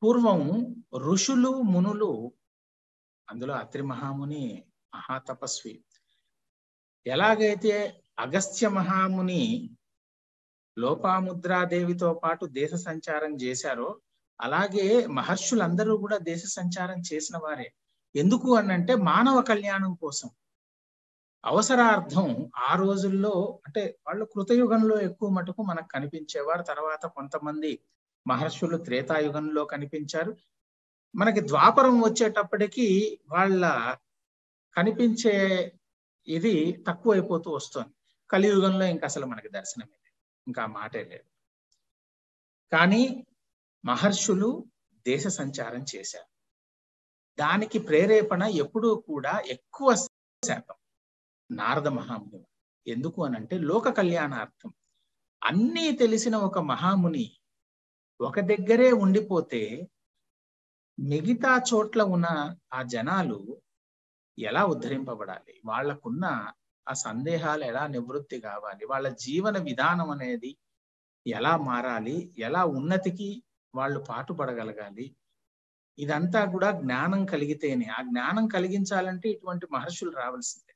పూర్వం ఋషులు మునులు, అందులో అత్రి మహాముని మహాతపస్వి, ఎలాగైతే అగస్త్య మహాముని లోపాముద్రాదేవితో పాటు దేశ సంచారం చేశారో, అలాగే మహర్షులందరూ కూడా దేశ సంచారం చేసిన వారే. ఎందుకు అనంటే మానవ కళ్యాణం కోసం, అవసరార్థం. ఆ రోజుల్లో అంటే వాళ్ళు కృతయుగంలో ఎక్కువ మటుకు మనకు కనిపించేవారు. తర్వాత కొంతమంది మహర్షులు త్రేతాయుగంలో కనిపించారు. మనకి ద్వాపరం వచ్చేటప్పటికి వాళ్ళ కనిపించే ఇది తక్కువైపోతూ వస్తుంది. కలియుగంలో ఇంకా అసలు మనకి దర్శనమే లేదు, ఇంకా మాటే లేదు. కానీ మహర్షులు దేశ సంచారం చేశారు. దానికి ప్రేరేపణ ఎప్పుడూ కూడా ఎక్కువ శాతం నారద మహాముని. ఎందుకు అనంటే లోక కళ్యాణార్థం. అన్నీ తెలిసిన ఒక మహాముని ఒక దగ్గరే ఉండిపోతే మిగతా చోట్ల ఉన్న ఆ జనాలు ఎలా ఉద్ధరింపబడాలి, వాళ్లకున్న ఆ సందేహాలు ఎలా నివృత్తి కావాలి, వాళ్ళ జీవన విధానం అనేది ఎలా మారాలి, ఎలా ఉన్నతికి వాళ్ళు పాటుపడగలగాలి, ఇదంతా కూడా జ్ఞానం కలిగితేనే. ఆ జ్ఞానం కలిగించాలంటే ఇటువంటి మహర్షులు రావాల్సిందే.